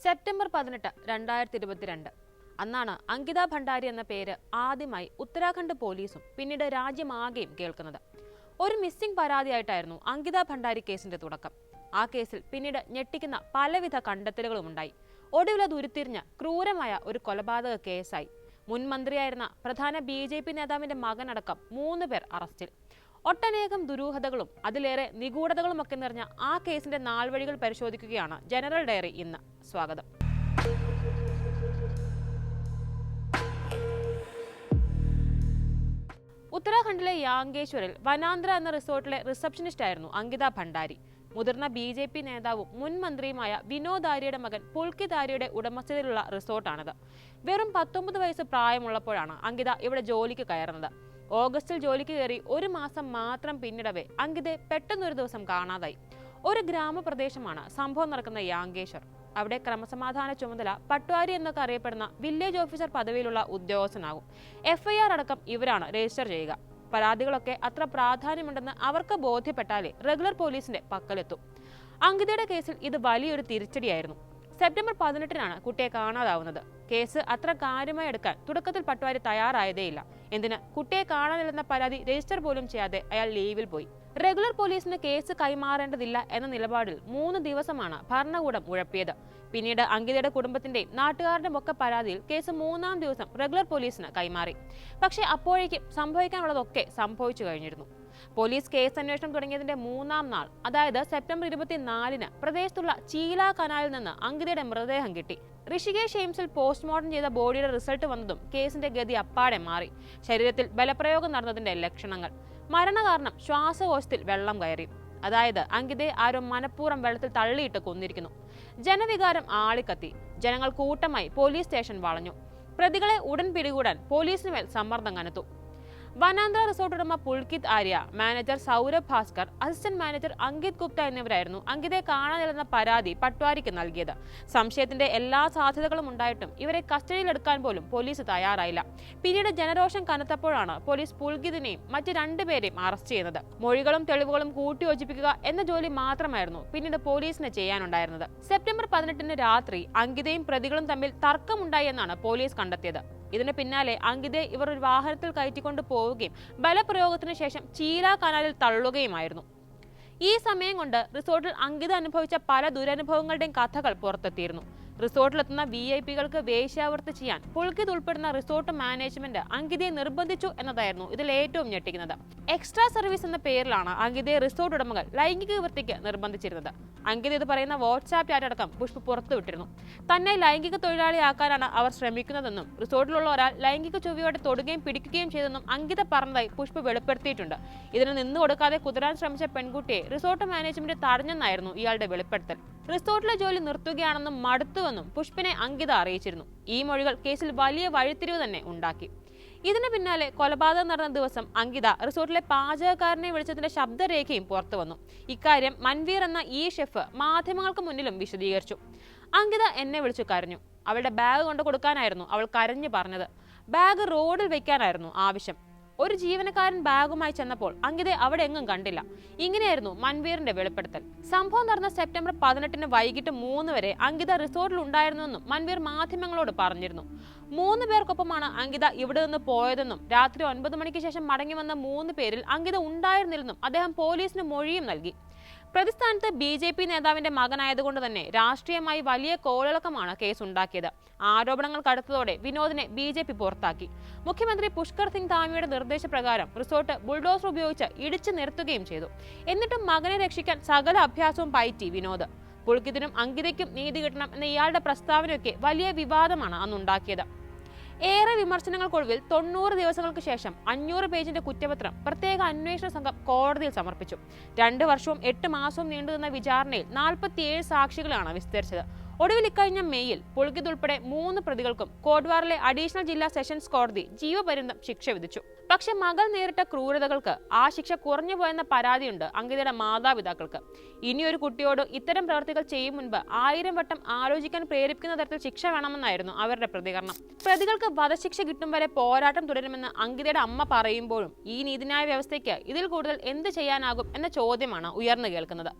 September 18, 2022 അന്നാണ് അങ്കിത ഭണ്ഡാരി എന്ന പേര് ആദ്യമായി ഉത്തരാഖണ്ഡ് പോലീസും പിന്നീട് രാജ്യമാകെയും കേൾക്കുന്നത്. ഒരു മിസ്സിംഗ് പരാതിയായിട്ടായിരുന്നു അങ്കിത ഭണ്ഡാരി കേസിന്റെ തുടക്കം. ആ കേസിൽ പിന്നീട് ഞെട്ടിക്കുന്ന പലവിധ കണ്ടെത്തലുകളും ഉണ്ടായി. ഒടുവിൽ അത് ഉരുത്തിരിഞ്ഞ ക്രൂരമായ ഒരു കൊലപാതക കേസായി. മുൻ മന്ത്രിയായിരുന്ന പ്രധാന BJP നേതാവിന്റെ മകനടക്കം 3 പേർ അറസ്റ്റിൽ. ഒട്ടനേകം ദുരൂഹതകളും അതിലേറെ നിഗൂഢതകളുമൊക്കെ നിറഞ്ഞ ആ കേസിന്റെ നാൾവഴികൾ പരിശോധിക്കുകയാണ് ജനറൽ ഡയറി ഇന്ന്. സ്വാഗതം. ഉത്തരാഖണ്ഡിലെ യാങ്കേശ്വറിൽ വനാന്ത്ര എന്ന റിസോർട്ടിലെ റിസപ്ഷനിസ്റ്റ് ആയിരുന്നു അങ്കിത ഭണ്ഡാരി. മുതിർന്ന BJP നേതാവും മുൻ മന്ത്രിയുമായ വിനോദ് ആര്യയുടെ മകൻ പുൽകിത് ആര്യയുടെ ഉടമസ്ഥതയിലുള്ള റിസോർട്ടാണിത്. വെറും 19 വയസ്സ് പ്രായമുള്ളപ്പോഴാണ് അങ്കിത ഇവിടെ ജോലിക്ക് കയറുന്നത്. ഓഗസ്റ്റിൽ ജോലിക്ക് കയറി 1 മാസം മാത്രം പിന്നിടവേ അങ്കിതയെ പെട്ടെന്നൊരു ദിവസം കാണാതായി. ഒരു ഗ്രാമപ്രദേശമാണ് സംഭവം നടക്കുന്ന യാങ്കേശ്വർ. അവിടെ ക്രമസമാധാന ചുമതല പട്വാരി എന്നൊക്കെ അറിയപ്പെടുന്ന വില്ലേജ് ഓഫീസർ പദവിയിലുള്ള ഉദ്യോഗസ്ഥനാകും. FIR അടക്കം ഇവരാണ് രജിസ്റ്റർ ചെയ്യുക. പരാതികളൊക്കെ അത്ര പ്രാധാന്യമുണ്ടെന്ന് അവർക്ക് ബോധ്യപ്പെട്ടാലേ റെഗുലർ പോലീസിന്റെ പക്കലെത്തും. അങ്കിതയുടെ കേസിൽ ഇത് വലിയൊരു തിരിച്ചടിയായിരുന്നു. സെപ്റ്റംബർ 18 കുട്ടിയെ കാണാതാവുന്നത്. കേസ് അത്ര കാര്യമായി എടുക്കാൻ തുടക്കത്തിൽ പട്വാരി തയ്യാറായതേയില്ല. എന്തിന്, കുട്ടിയെ കാണാനില്ലെന്ന പരാതി രജിസ്റ്റർ പോലും ചെയ്യാതെ അയാൾ ലീവിൽ പോയി. റെഗുലർ പോലീസിന് കേസ് കൈമാറേണ്ടതില്ല എന്ന നിലപാടിൽ 3 ദിവസമാണ് ഭരണകൂടം ഉഴപ്പിയത്. പിന്നീട് അങ്കിതയുടെ കുടുംബത്തിന്റെയും നാട്ടുകാരുടെയും ഒക്കെ പരാതിയിൽ കേസ് 3-ാം ദിവസം റെഗുലർ പോലീസിന് കൈമാറി. പക്ഷേ അപ്പോഴേക്കും സംഭവിക്കാനുള്ളതൊക്കെ സംഭവിച്ചു കഴിഞ്ഞിരുന്നു. പോലീസ് കേസ് അന്വേഷണം തുടങ്ങിയതിന്റെ 3-ാം നാൾ, അതായത് സെപ്റ്റംബർ 24 പ്രദേശത്തുള്ള ചീല കനാലിൽ നിന്ന് അങ്കിതയുടെ മൃതദേഹം കിട്ടി. ഋഷികേശ് എയിംസിൽ പോസ്റ്റ്മോർട്ടം ചെയ്ത ബോഡിയുടെ റിസൾട്ട് വന്നതും കേസിന്റെ ഗതി അപ്പാടെ മാറി. ശരീരത്തിൽ ബലപ്രയോഗം നടന്നതിന്റെ ലക്ഷണങ്ങൾ. മരണകാരണം ശ്വാസകോശത്തിൽ വെള്ളം കയറി. അതായത് അങ്കിതയെ ആരോ മനഃപൂർവ്വം വെള്ളത്തിൽ തള്ളിയിട്ട് കൊന്നിരിക്കുന്നു. ജനവികാരം ആളിക്കത്തി. ജനങ്ങൾ കൂട്ടമായി പോലീസ് സ്റ്റേഷൻ വളഞ്ഞു. പ്രതികളെ ഉടൻ പിടികൂടാൻ പോലീസിന് മേൽ സമ്മർദ്ദം കനത്തു. വനാന്ത്ര റിസോർട്ട് ഉടമ Pulkit Arya, manager Saurabh Bhaskar, assistant manager Ankit Gupta എന്നിവരായിരുന്നു അങ്കിതയെ കാണാനില്ലെന്ന പരാതി പട്വാരിക്ക് നൽകിയത്. സംശയത്തിന്റെ എല്ലാ സാധ്യതകളും ഉണ്ടായിട്ടും ഇവരെ കസ്റ്റഡിയിലെടുക്കാൻ പോലും പോലീസ് തയ്യാറായില്ല. പിന്നീട് ജനരോഷം കനത്തപ്പോഴാണ് പോലീസ് പുൽകിതിനെയും മറ്റ് 2 പേരെയും അറസ്റ്റ് ചെയ്യുന്നത്. മൊഴികളും തെളിവുകളും കൂട്ടിയോജിപ്പിക്കുക എന്ന ജോലി മാത്രമായിരുന്നു പിന്നീട് പോലീസിന് ചെയ്യാനുണ്ടായിരുന്നത്. സെപ്റ്റംബർ 18 രാത്രി അങ്കിതയും പ്രതികളും തമ്മിൽ തർക്കമുണ്ടായി എന്നാണ് പോലീസ് കണ്ടെത്തിയത്. ഇതിന് പിന്നാലെ അങ്കിതയെ ഇവർ ഒരു വാഹനത്തിൽ കയറ്റിക്കൊണ്ട് പോവുകയും ബലപ്രയോഗത്തിന് ശേഷം ചീല കനാലിൽ തള്ളുകയുമായിരുന്നു. ഈ സമയം കൊണ്ട് റിസോർട്ടിൽ അങ്കിത അനുഭവിച്ച പല ദുരനുഭവങ്ങളുടെയും കഥകൾ പുറത്തെത്തിയിരുന്നു. റിസോർട്ടിലെത്തുന്ന VIP-കൾക്ക് വേശ്യാവൃത്തി ചെയ്യാൻ പുൽകിത് ഉൾപ്പെടുന്ന റിസോർട്ട് മാനേജ്മെന്റ് അങ്കിതയെ നിർബന്ധിച്ചു എന്നതായിരുന്നു ഇതിൽ ഏറ്റവും ഞെട്ടിക്കുന്നത്. എക്സ്ട്രാ സർവീസ് എന്ന പേരിലാണ് അങ്കിതയെ റിസോർട്ട് ഉടമകൾ ലൈംഗിക വൃത്തിക്ക് നിർബന്ധിച്ചിരുന്നത്. അങ്കിത ഇത് പറയുന്ന വാട്സാപ്പ് ചാറ്റ് അടക്കം പുഷ്പ പുറത്തുവിട്ടിരുന്നു. തന്നെ ലൈംഗിക തൊഴിലാളിയാക്കാനാണ് അവർ ശ്രമിക്കുന്നതെന്നും റിസോർട്ടിലുള്ള ഒരാൾ ലൈംഗിക ചൊവ്വയോടെ തൊടുകയും പിടിക്കുകയും ചെയ്തെന്നും അങ്കിത പറഞ്ഞതായി പുഷ്പ വെളിപ്പെടുത്തിയിട്ടുണ്ട്. ഇതിന് നിന്നു കൊടുക്കാതെ കുതിരാൻ ശ്രമിച്ച പെൺകുട്ടിയെ റിസോർട്ട് മാനേജ്മെന്റ് തടഞ്ഞെന്നായിരുന്നു ഇയാളുടെ വെളിപ്പെടുത്തൽ. റിസോർട്ടിലെ ജോലി നിർത്തുകയാണെന്നും മടുത്തുവെന്നും പുഷ്പിനെ അങ്കിത അറിയിച്ചിരുന്നു. ഈ മൊഴികൾ കേസിൽ വലിയ വഴിത്തിരിവ് തന്നെ ഉണ്ടാക്കി. ഇതിന് പിന്നാലെ കൊലപാതകം നടന്ന ദിവസം അങ്കിത റിസോർട്ടിലെ പാചകക്കാരനെ വിളിച്ചതിന്റെ ശബ്ദരേഖയും പുറത്തു വന്നു. ഇക്കാര്യം മൻവീർ എന്ന ഈ ഷെഫ് മാധ്യമങ്ങൾക്ക് മുന്നിലും വിശദീകരിച്ചു. അങ്കിത എന്നെ വിളിച്ചു കരഞ്ഞു. അവളുടെ ബാഗ് കൊണ്ട് കൊടുക്കാനായിരുന്നു അവൾ കരഞ്ഞു പറഞ്ഞത്. ബാഗ് റോഡിൽ വെക്കാനായിരുന്നു ആവശ്യം. ഒരു ജീവനക്കാരൻ ബാഗുമായി ചെന്നപ്പോൾ അങ്കിതയെ അവിടെ എങ്ങും കണ്ടില്ല. ഇങ്ങനെയായിരുന്നു മൻവീറിന്റെ വെളിപ്പെടുത്തൽ. സംഭവം നടന്ന സെപ്റ്റംബർ 18 വൈകിട്ട് 3 വരെ അങ്കിത റിസോർട്ടിൽ ഉണ്ടായിരുന്നുവെന്നും മൻവീർ മാധ്യമങ്ങളോട് പറഞ്ഞിരുന്നു. 3 പേർക്കൊപ്പമാണ് അങ്കിത ഇവിടെ നിന്ന് പോയതെന്നും രാത്രി 9 മണിക്ക് ശേഷം മടങ്ങി വന്ന 3 പേരിൽ അങ്കിത ഉണ്ടായിരുന്നില്ലെന്നും അദ്ദേഹം പോലീസിന് മൊഴിയും നൽകി. പ്രതിസ്ഥാനത്ത് BJP നേതാവിന്റെ മകനായതുകൊണ്ട് തന്നെ രാഷ്ട്രീയമായി വലിയ കോളിളക്കമാണ് കേസ് ഉണ്ടാക്കിയത്. ആരോപണങ്ങൾ കടുത്തതോടെ വിനോദിനെ BJP പുറത്താക്കി. മുഖ്യമന്ത്രി പുഷ്കർ സിംഗ് ധാമിയുടെ നിർദ്ദേശപ്രകാരം റിസോർട്ട് ബുൾഡോസർ ഉപയോഗിച്ച് ഇടിച്ചു നിർത്തുകയും ചെയ്തു. എന്നിട്ടും മകനെ രക്ഷിക്കാൻ സകല അഭ്യാസവും പയറ്റി വിനോദ്. പുൽകിതിനും അങ്കിതയ്ക്കും നീതി കിട്ടണം എന്ന ഇയാളുടെ പ്രസ്താവനയൊക്കെ വലിയ വിവാദമാണ് അന്നുണ്ടാക്കിയത്. ഏറെ വിമർശനങ്ങൾക്കൊടുവിൽ 90 ദിവസങ്ങൾക്ക് ശേഷം 500 പേജിന്റെ കുറ്റപത്രം പ്രത്യേക അന്വേഷണ സംഘം കോടതിയിൽ സമർപ്പിച്ചു. 2 വർഷവും 8 മാസവും നീണ്ടുനിന്ന വിചാരണയിൽ 47 സാക്ഷികളാണ് വിസ്തരിച്ചത്. ഒടുവിൽ ഇക്കഴിഞ്ഞ മെയ്യിൽ പുൽകിത് ഉൾപ്പെടെ 3 പ്രതികൾക്കും കോട്ട്വാറിലെ അഡീഷണൽ ജില്ലാ സെഷൻസ് കോടതി ജീവപര്യന്തം ശിക്ഷ വിധിച്ചു. പക്ഷെ മകൾ നേരിട്ട ക്രൂരതകൾക്ക് ആ ശിക്ഷ കുറഞ്ഞു പോയെന്ന പരാതിയുണ്ട് അങ്കിതയുടെ മാതാപിതാക്കൾക്ക്. ഇനിയൊരു കുട്ടിയോട് ഇത്തരം പ്രവർത്തികൾ ചെയ്യും മുൻപ് 1000 വട്ടം ആലോചിക്കാൻ പ്രേരിപ്പിക്കുന്ന തരത്തിൽ ശിക്ഷ വേണമെന്നായിരുന്നു അവരുടെ പ്രതികരണം. പ്രതികൾക്ക് വധശിക്ഷ കിട്ടും വരെ പോരാട്ടം തുടരുമെന്ന് അങ്കിതയുടെ അമ്മ പറയുമ്പോഴും ഈ നീതിന്യായ വ്യവസ്ഥയ്ക്ക് ഇതിൽ കൂടുതൽ എന്ത് ചെയ്യാനാകും എന്ന ചോദ്യമാണ് ഉയർന്നു കേൾക്കുന്നത്.